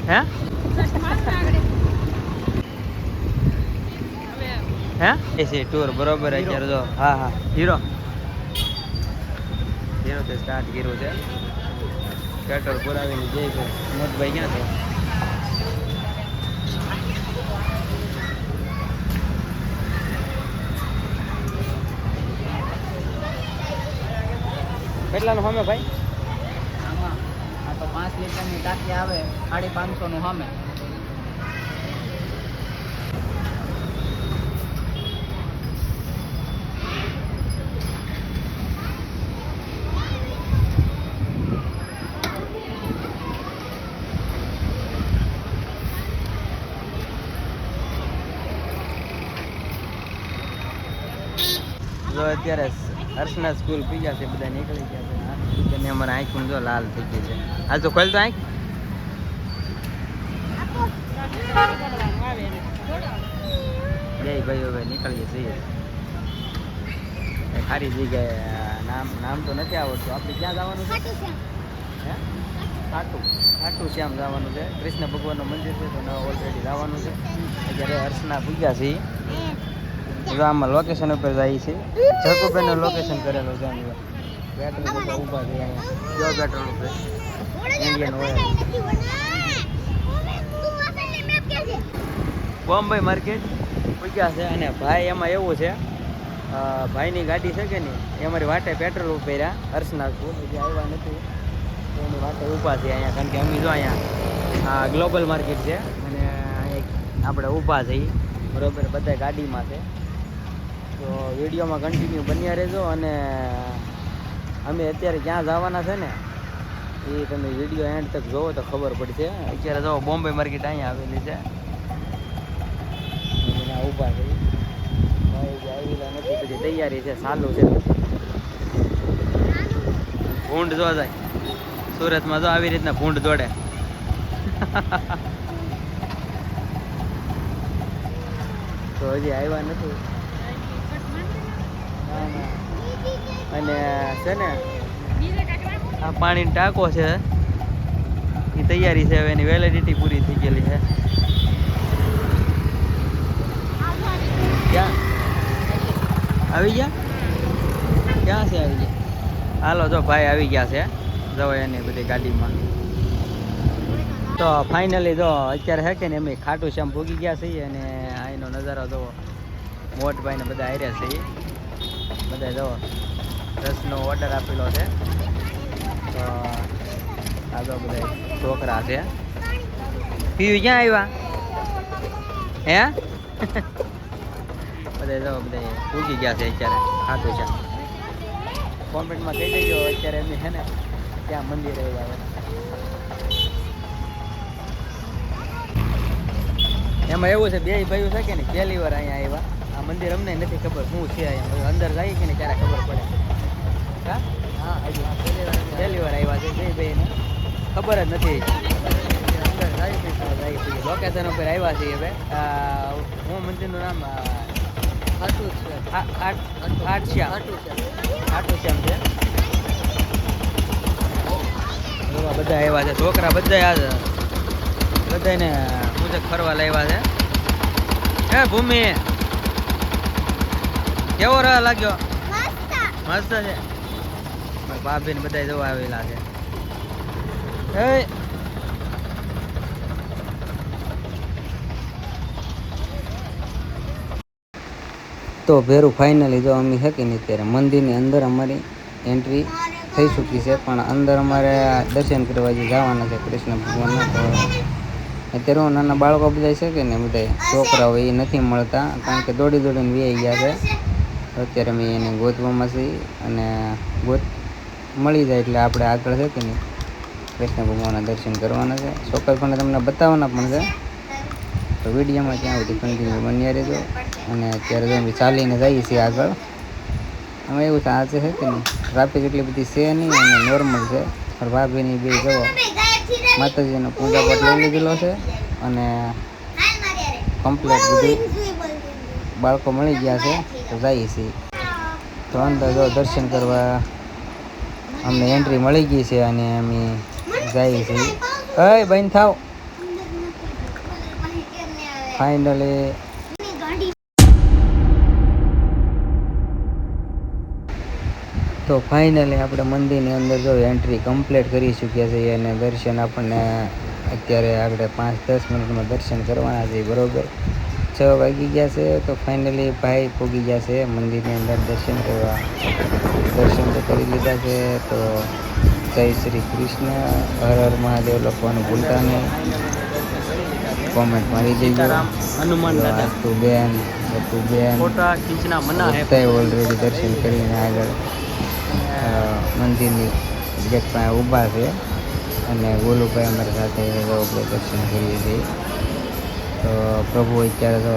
હે હે એસી ટૂર બરોબર અત્યારે જો હા હા હીરો તે સ્ટાર્ટ કર્યું છે પેટ્રોલ પુરાવીને જઈ છે મોટભાઈ ક્યાં છે કેટલાનું સામે ભાઈ આમાં આ તો 5 લીટરની ટાંકી આવે 550 નું સામે જો અત્યારે હર્ષના સ્કૂલ પી ગયા છે બધા નીકળી ગયા છે અને અમારા આંખ પણ જો લાલ થઈ ગઈ છે હાલ તો ખોલ તો આંખ જય ભાઈ હવે નીકળીએ છીએ ખારી જગ્યાએ નામ તો નથી આવડતું આપણે ક્યાં જવાનું છે હે ખાટું શ્યામ જવાનું છે કૃષ્ણ ભગવાનનું મંદિર છે તો ઓલરેડી જવાનું છે અત્યારે હર્ષના પૂજા છે જો આમાં લોકેશન ઉપર જાય છે જકુબેનનું લોકેશન કરેલું છે પેટ્રોલ બધા ઊભા છે અહીંયા જો પેટ્રોલ ઉપર ઇન્ડિયન ઓઇલ બોમ્બે માર્કેટ પૂગ્યા છે અને ભાઈ એમાં એવું છે ભાઈની ગાડી છે કે નહીં એ અમારી વાટે પેટ્રોલ ઉભર્યા હર્ષના સ્કૂલ હજી આવ્યા નથી એની વાટે ઊભા છે અહીંયા કારણ કે અમે જો અહીંયા ગ્લોબલ માર્કેટ છે અને અહીંયા આપણે ઊભા છીએ બરોબર બધા ગાડીમાં છે તો વિડીયોમાં કન્ટિન્યુ બન્યા રહેજો અને અમે અત્યારે ક્યાં જવાના છે ને એ તમે વિડીયો એન્ડ તક જોવો તો ખબર પડશે અત્યારે જો બોમ્બે માર્કેટ અહીંયા આવેલી છે એના ઊભા છે આવેલા નથી પછી તૈયારી છે ચાલુ છે ભૂંડ જો જાય સુરતમાં જો આવી રીતના ભૂંડ દોડે તો હજી આવ્યા નથી અને છે ને આ પાણીનો ટાંકો છે એ તૈયારી છે હવે એની વેલિડિટી પૂરી થઈ ગયેલી છે ક્યાં આવી ગયા ક્યાં છે આવી ગયા હાલો જો ભાઈ આવી ગયા છે જવાય એની બધી ગાડીમાં તો ફાઇનલી જો અત્યારે છે કે ને અમે ખાટું શ્યામ ભોગી ગયા છીએ અને અહીંનો નજારો જો મોટભાઈને બધા આવ્યા છે બધા જો રસનો ઓર્ડર આપેલો છે તો આ તો બધા છોકરા છે પીવી ક્યાં આવ્યા હે બધા જો બધા ભૂગી ગયા છે અત્યારે ખાટું શ્યામ કોમેન્ટમાં કહી દેજો અત્યારે એમની છે ને ત્યાં મંદિર આવ્યા એમાં એવું છે બે ભાઈઓ છે કે ને પહેલી વાર અહીંયા આવ્યા આ મંદિર અમને નથી ખબર શું છે અહીંયા અંદર જાય કે ને ત્યારે ખબર પડે હા હા પહેલી વાર આવ્યા છે બે ભાઈને ખબર જ નથી અંદર જાય લોકેશન ઉપર આવ્યા છીએ હવે હું મંદિરનું નામ ખાટુ શ્યામ છે બધા આવ્યા છે છોકરા બધા બધાને પૂજક ફરવા લાવ્યા છે હે ભૂમિ કેવો રહ લાગ્યો મસ્ત છે ભાભી ને બધા જોવા આવેલા છે તો ભેરું ફાઇનલી જો અમે છે કે નહીં ત્યારે મંદિરની અંદર અમારી એન્ટ્રી થઈ ચૂકી છે પણ અંદર અમારે દર્શન કરવા જે જવાના છે કૃષ્ણ ભગવાનના તો અત્યારે નાના બાળકો બધા છે કે ને બધા છોકરાઓ એ નથી મળતા કારણ કે દોડી દોડીને વી ગયા છે અત્યારે અમે એને ગોતવામાં છીએ અને મળી જાય એટલે આપણે આગળ છે કે નહીં કૃષ્ણ ભગવાનના દર્શન કરવાના છે ચોક્કસ પણ તમને બતાવવાના પણ છે તો વિડીયોમાં ત્યાં સુધી કન્ટિન્યુ બન્યા રહેજો અને અત્યારે જો અમે ચાલીને જઈએ છીએ આગળ અમે એવું છે આજે છે કે નહીં ટ્રાફિક એટલી બધી છે નહીં અને નોર્મલ છે પણ ભાભીની બે જવો માતાજીનો પૂજા પાઠ લઈ લીધેલો છે અને કમ્પ્લીટ બધું બાળકો મળી ગયા છે તો જઈએ છીએ તો અંદર જો દર્શન કરવા અમને એન્ટ્રી મળી ગઈ છે અને અમે જઈએ છીએ બંધ થાવ ફાઇનલી આપણે મંદિરની અંદર જો એન્ટ્રી કમ્પ્લીટ કરી ચૂક્યા છીએ અને દર્શન આપણને અત્યારે આગળ 5-10 મિનિટમાં દર્શન કરવાના છે. બરોબર 6 વાગી ગયા છે. તો ફાઇનલી ભાઈ પૂગી ગયા છે મંદિરની અંદર દર્શન કરવા. દર્શન તો કરી લીધા છે. તો જય શ્રી કૃષ્ણ, હર હર મહાદેવ લખવાનું ભૂલતા નહીં. કોમેન્ટ મારી દેજો. હનુમાન દાદા બેન ફોટા ખીંચના મના હે. બધા ઓલરેડી દર્શન કરીને આગળ મંદિરની ગેટ પાસે ઊભા છે અને ગોલુભાઈ અમારી સાથે આપણે દર્શન કરીએ છીએ. તો પ્રભુ અત્યારે તો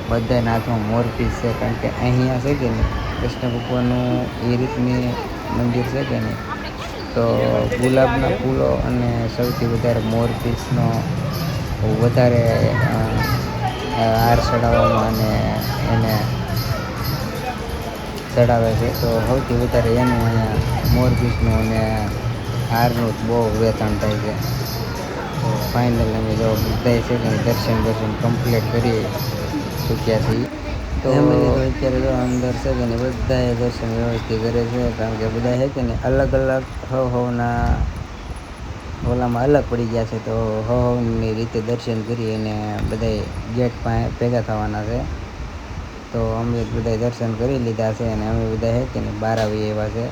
બધાના હાથમાં મોરપીસ છે, કારણ કે અહીંયા છે કે નહીં કૃષ્ણ ભગવાનનું એ રીતની મંદિર છે કે નહીં. તો ગુલાબના ફૂલો અને સૌથી વધારે મોરપીસનો વધારે હાર ચડાવવામાં અને એને ચડાવે છે. તો સૌથી વધારે એનું અહીંયા મોરપીસનું અને હારનું બહુ વેચાણ થાય છે. તો ફાઇનલ અમે જો બધા છે કે દર્શન કમ્પ્લીટ કરી ચૂક્યા છીએ. તો અત્યારે જો અંદર છે કે નહીં બધાએ દર્શન વ્યવસ્થિત કરે છે, કારણ કે બધા છે કે નહીં અલગ અલગ હવના ઓલામાં અલગ પડી ગયા છે. તો હવની રીતે દર્શન કરી અને બધા ગેટ પાસે ભેગા થવાના છે. તો અમે બધા દર્શન કરી લીધા છે અને અમે બધા છે કે નહીં બહાર આવી એવા છે.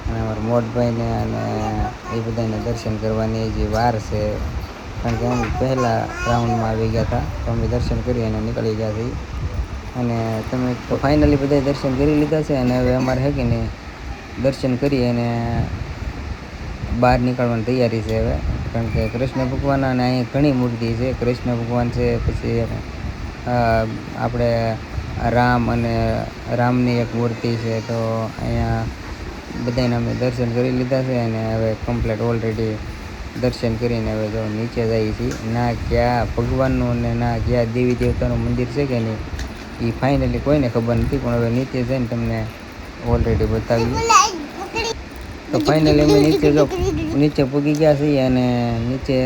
અને અમારા મોટભાઈને અને એ બધાને દર્શન કરવાની જે વાર છે, કારણ કે અમે પહેલાં રાઉન્ડમાં આવી ગયા હતા. તો અમે દર્શન કરી અને નીકળી ગયા છીએ. અને તમે તો ફાઇનલી બધા દર્શન કરી લીધા છે અને હવે અમારે છે કે નહીં દર્શન કરી અને બહાર નીકળવાની તૈયારી છે હવે, કારણ કે કૃષ્ણ ભગવાન અને અહીં ઘણી મૂર્તિ છે. કૃષ્ણ ભગવાન છે, પછી આપણે રામ અને રામની એક મૂર્તિ છે. તો અહીંયા બધાને અમે દર્શન કરી લીધા છે અને હવે કમ્પ્લીટ ઓલરેડી દર્શન કરીને હવે જો નીચે જઈએ છીએ. ના ક્યાં ભગવાનનું અને ના ક્યાં દેવી દેવતાનું મંદિર છે કે નહીં એ ફાઇનલી કોઈને ખબર નથી, પણ હવે નીચે જઈને તમને ઓલરેડી બતાવ્યું. તો ફાઇનલી અમે નીચે પૂગી ગયા છીએ અને નીચે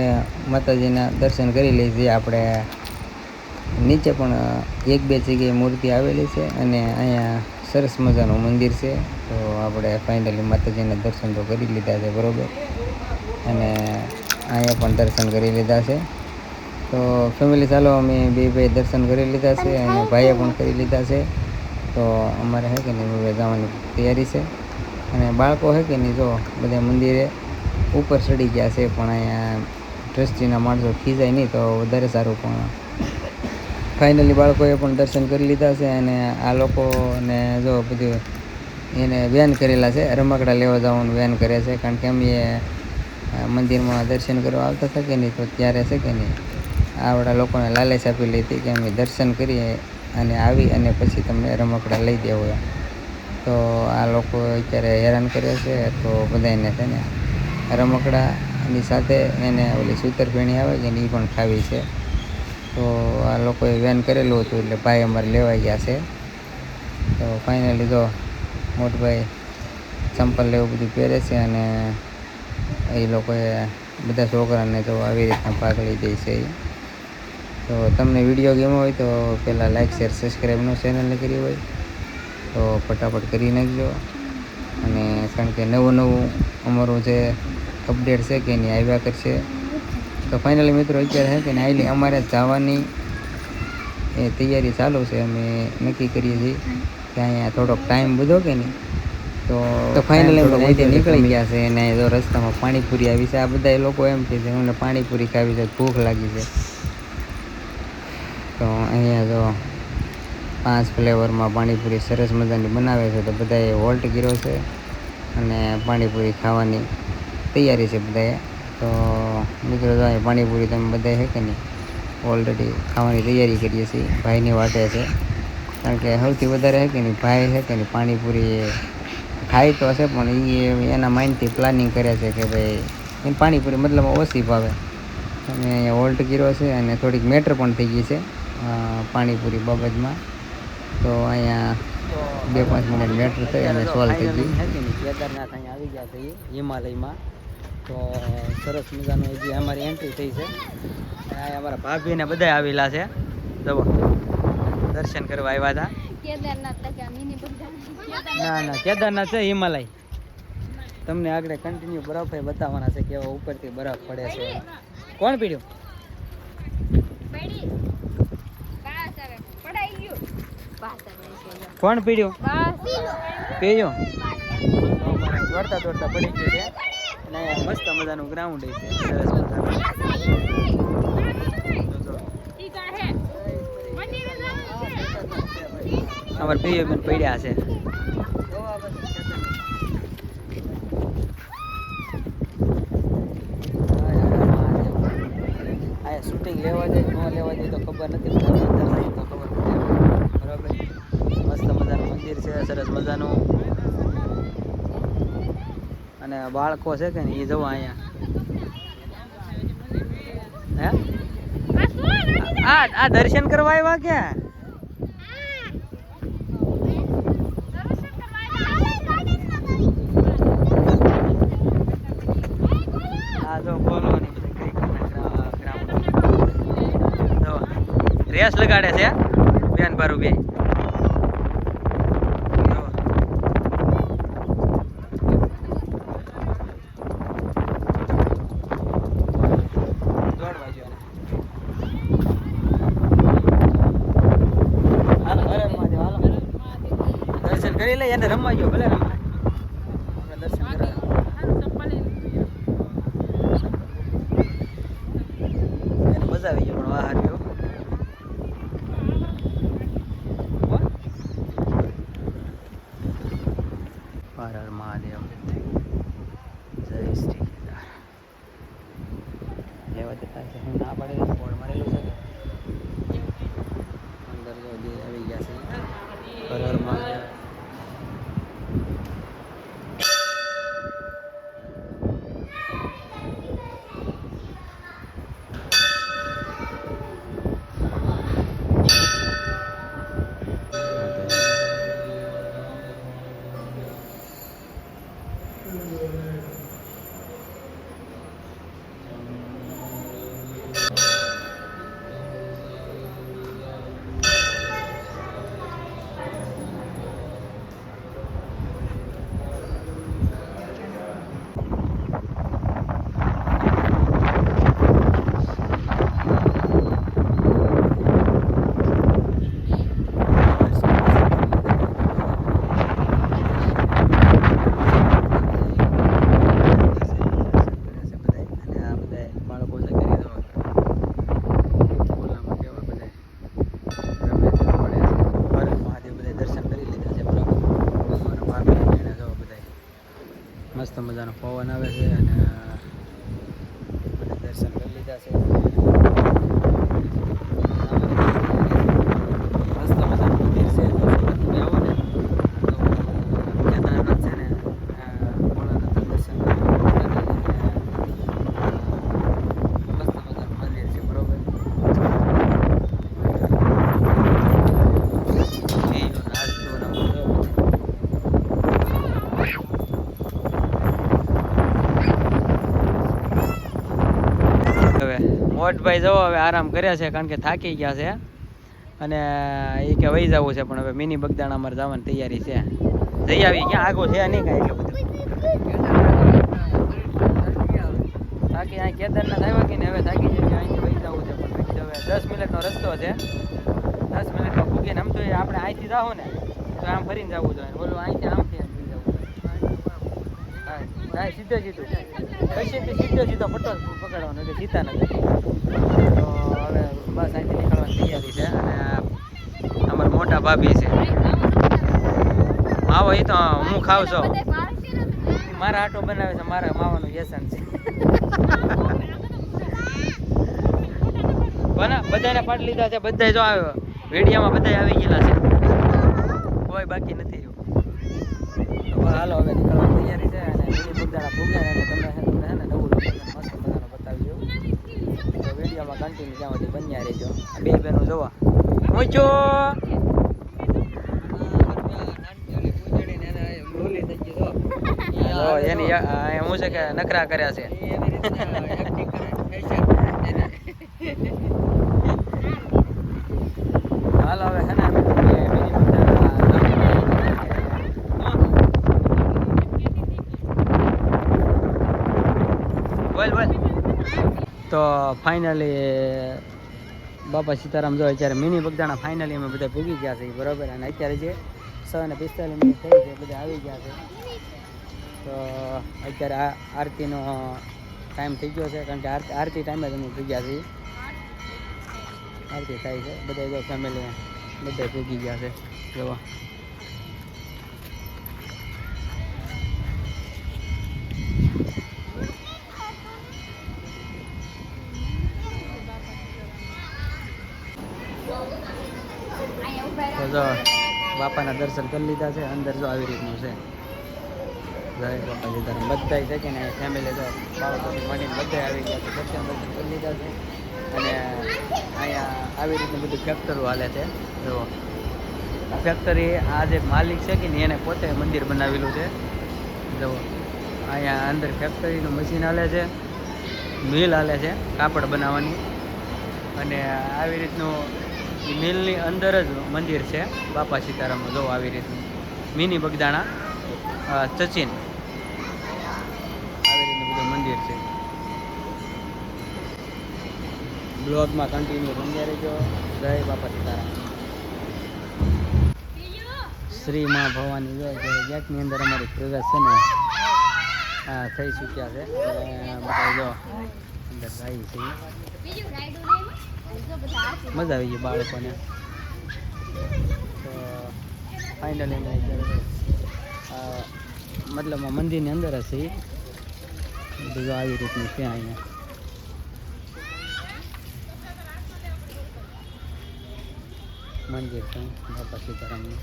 માતાજીના દર્શન કરી લઈએ છીએ. આપણે નીચે પણ 1-2 જગ્યાએ મૂર્તિ આવેલી છે અને અહીંયા સરસ મજાનું મંદિર છે. તો આપણે ફાઇનલી માતાજીના દર્શન તો કરી લીધા છે. બરાબર, અને અહીંયા પણ દર્શન કરી લીધા છે. તો ફેમિલી ચાલો અમે બે ભાઈ દર્શન કરી લીધા છે અને ભાઈએ પણ કરી લીધા છે. તો અમારે છે કે નહીં હવે જવાની તૈયારી છે. અને બાળકો છે કે નહીં જો બધા મંદિરે ઉપર ચડી ગયા છે, પણ અહીંયા ટ્રસ્ટીના માણસો ખીજાય નહીં તો વધારે સારું. પણ ફાઇનલી બાળકોએ પણ દર્શન કરી લીધા છે અને આ લોકોને જો બધું એને વેન કરેલા છે, રમકડા લેવા જવાનું વેન કરે છે. કારણ કે અમે મંદિરમાં દર્શન કરવા આવતા હતા કે નહીં, તો ત્યારે છે કે નહીં આવડા લોકોને લાલચ આપેલી હતી કે અમે દર્શન કરીએ અને આવી અને પછી તમને રમકડા લઈ દેવો એમ. તો આ લોકો અત્યારે હેરાન કરે છે. તો બધાને છે ને રમકડાની સાથે એને ઓલી સૂતરફેણી આવે કે એ પણ ખાવી છે. તો આ લોકોએ વેન કરેલું હતું એટલે ભાઈ અમારે લેવાઈ ગયા છે. તો ફાઇનલી જો મોટભાઈ ચંપલ લેવું બધું પહેરે છે અને એ લોકોએ બધા છોકરાને તો આવી રીતના ભાગ લઈ દે છે. તો તમને વિડીયો ગમ્યો હોય તો પહેલાં લાઇક શેર સબસ્ક્રાઈબનો ચેનલને કરી હોય તો ફટાફટ કરી નાખજો. અને કારણ કે નવું અમારું જે અપડેટ છે કે એની આવ્યા કરશે. તો ફાઇનલી મિત્રો અત્યારે છે કે ને અમારે જવાની એ તૈયારી ચાલુ છે. અમે નક્કી કરીએ છીએ કે અહીંયા થોડોક ટાઈમ બધો કે નહીં, તો ફાઇનલી અમે અહીંથી નીકળી ગયા છે. અને જો રસ્તામાં પાણીપુરી આવી છે. આ બધા લોકો એમ કહે છે અમને પાણીપુરી ખાવી છે, ભૂખ લાગી છે. તો અહીંયા જો 5 ફ્લેવરમાં પાણીપુરી સરસ મજાની બનાવે છે. તો બધાએ હોલ્ટ કર્યો છે અને પાણીપુરી ખાવાની તૈયારી છે બધાએ. તો મિત્રો જો અહીં પાણીપુરી તમે બધા છે કે નહીં ઓલરેડી ખાવાની તૈયારી કરીએ છીએ. ભાઈની વાટે છે, કારણ કે સૌથી વધારે છે કે નહીં ભાઈ છે કે નહીં પાણીપુરી ખાય તો હશે, પણ એ એના માઇન્ડથી પ્લાનિંગ કરે છે કે ભાઈ એમ પાણીપુરી મતલબ ઓછી ભાવે. અને અહીંયા હોલ્ટ કર્યો છે અને થોડીક મેટર પણ થઈ ગઈ છે પાણીપુરી બાબતમાં. તો અહીંયા 2-5 મિનિટ મેટર થઈ અને સોલ્વ થઈ ગઈ. કેદારનાથ અહીંયા આવી ગયા છે હિમાલયમાં. તો સરસ મજાનું હજી અમારી એન્ટ્રી થઈ છે. અને અમારા ભાભી ને બધા આવેલા છે. જુઓ દર્શન કરવા આવ્યા હતા. ના કેદારનાથ છે હિમાલય. તમને આગળ કન્ટિન્યુ બરફ બતાવવાના છે કેવા ઉપરથી બરફ પડે છે. કોણ પીડ્યું? કોણ પીડ્યું? પીડ્યું દોડતા દોડતા પડી ગયું છે. અને મસ્ત મજાનું ગ્રાઉન્ડ છે. સરસ મજાનું અમારા ભાઈઓ બેન પડ્યા છે. આ શૂટિંગ લેવા જાય ન લેવા જાય તો ખબર નથી, પણ અંદર જઈએ તો ખબર પડે. બરાબર, મસ્ત મજાનું મંદિર છે, સરસ મજાનું. અને બાળકો છે કે ને એ જવો અહીંયા હે આ દર્શન કરવા આવ્યા ક્યાં? હા જો બોલો ને રેસ લગાડે છે બેન બારું બે. દર્શન કરી લઈએ એને રમવા ગયો ભલે રમવા. આપણે દર્શન કરવા એને મજા આવી ગયો પણ વાહ હાર્યો. હર હર મહાદેવ, જય શ્રી કેદાર. લેવા દેતા છે હું ના પડે બોર્ડ મારેલું છે. અંદર જો બે આવી ગયા છે. હર હર મહાદેવ. મસ્ત મજાનો પવન આવે છે અને દર્શન કરી લીધા છે. મસ્ત મજાનું મંદિર છે. તમે આવો ને તો કેદારનાથ છે ને ભોળાનાથ દર્શન મસ્ત મજાનું મંદિર છે. બરોબર, મોટભાઈ જવો હવે આરામ કર્યા છે કારણ કે થાકી ગયા છે. અને એ કે વહી જવું છે પણ હવે મિની બગદાણા અમારે જવાની તૈયારી છે. જઈ આવી ક્યાં આગો છે નહીં કાંઈ એટલું બધું. થાકી અહીં કેદારનાથ આવ્યા કે ને હવે થાકી જાય અહીંથી વહી જવું છે. પણ હવે 10 મિનિટનો રસ્તો છે. 10 મિનિટમાં ભૂગીને આમ તો આપણે અહીંથી જાઓ ને તો આમ ફરીને જવું જોઈએ. બોલું અહીંથી આમથી એમ જવું. હા સીધો સીધું પછીથી સીધો પટ્ટો પકડવાનો એટલે સીધા નથી. તો હવે બસ અહીંથી નીકળવાની તૈયારી છે. અને અમારા મોટા ભાભી છે. માવો એ તો હું ખાવ છું. મારા આટો બનાવે છે. મારા માવાનું વ્યસન છે. બધાને પાડ લીધા છે. બધા જો આવ્યો વિડીયોમાં બધા આવી ગયેલા છે. કોઈ બાકી નથી રહ્યું. તો હાલો હવે નીકળવાની તૈયારી છે. અને મિની બગદાણા ભૂગે અને તમને હે ને નવું લોકેશન મસ્ત મજાનું બતાવી દઉં. તો વિડીયોમાં કન્ટિન્યુ જ્યાં સુધી બન્યા રહેજો. આ બે બહેનું જોવા ઊંચો એની શું છે કે નખરા કર્યા છે. હાલો હવે હે ને તો ફાઇનલી બાપા સીતારામ જો અત્યારે મિની બગદાણા ફાઇનલી અમે બધા ભૂગી ગયા છે બરાબર. અને અત્યારે જે 6:45 થઈ છે બધા આવી ગયા છે. તો અત્યારે આ આરતીનો ટાઈમ થઈ ગયો છે કારણ કે આરતી ટાઈમે જ અમે ભૂગ્યા છીએ. આરતી થાય છે બધા જો ફેમિલી બધા ભૂગી ગયા છે જોવા. તો જો બાપાના દર્શન કરી લીધા છે. અંદર જો આવી રીતનું છે. જય બાપા સીતારામ બધા છે કે ને ફેમિલી જો બાળકોથી મળીને બધા આવી ગયા છે. દર્શન કરી લીધા છે. અને અહીંયા આવી રીતનું બધું ફેક્ટરું હાલે છે. જો ફેક્ટરી આ જે માલિક છે કે ને એને પોતે મંદિર બનાવેલું છે. જો અહીંયા અંદર ફેક્ટરીનું મશીન હાલે છે, મિલ હાલે છે કાપડ બનાવવાની. અને આવી રીતનું મિલની અંદર જ મંદિર છે બાપા સીતારામનું. જો આવી રીતનું મિની બગદાણા સચિન આવી રીતનું બધું મંદિર છે. બ્લોગમાં કન્ટિન્યુ બન્યા રહેજો. જય બાપા સીતારામ. શ્રી મા ભવાની જો ગેટની અંદર અમારી પ્રવેશ છે ને થઈ ચૂક્યા છે. બધા જો અંદર જાય છે. મજા આવી ગઈ બાળકોને. તો ફાઇનલી અમે મતલબમાં મંદિરની અંદર હશે બધું આવી રીતનું છે. અહીંયા મંદિર છે બાપા સીતારામનું.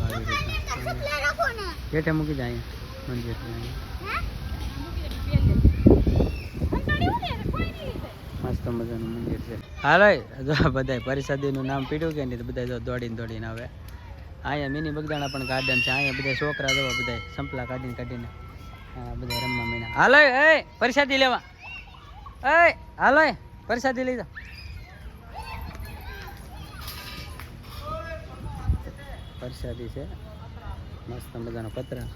આવી રીતનું ગેટે મૂકી જાય મંદિર. મસ્ત મજાનું મંદિર છે. હાલો જો બધા પરિષદીનું નામ પીડ્યું કે નહીં તો બધા જો દોડીને આવે. અહીંયા મિની બગદાણા પણ ગાર્ડન છે. અહીંયા બધા છોકરા જોવા બધા સંપલા કાઢીને બધા રમવા મીના. હાલો એ પરિષદી લેવા હાલો પરિષદી લઈ જાઓ. પ્રસાદી છે મસ્ત મજાનો પતરા.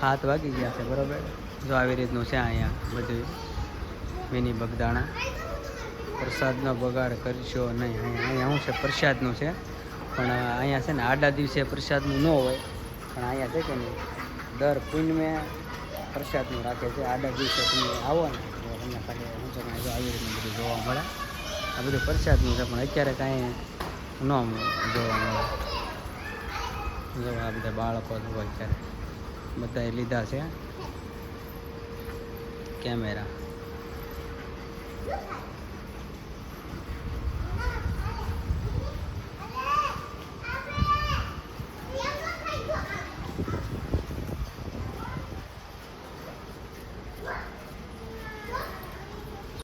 7 વાગી ગયા છે બરાબર. જો આવી રીતનું છે અહીંયા બધું મિની બગદાણા. પ્રસાદનો બગાડ કરશો નહીં. અહીંયા શું છે પ્રસાદનું છે પણ અહીંયા છે ને આડા દિવસે પ્રસાદનું ન હોય પણ અહીંયા છે કે નહીં દર પૂનમે પ્રસાદનું રાખે છે. આડા દિવસે તમે આવો ને તો અહીંયા ખાલી શું છે જો આવી રીતનું બધું જોવા મળે. આ બધું પ્રસાદનું છે પણ અત્યારે કાંઈ ન જોવા મળે. જો આ બધા બાળકો જોવા અત્યારે બધાએ લીધા છે કેમેરા.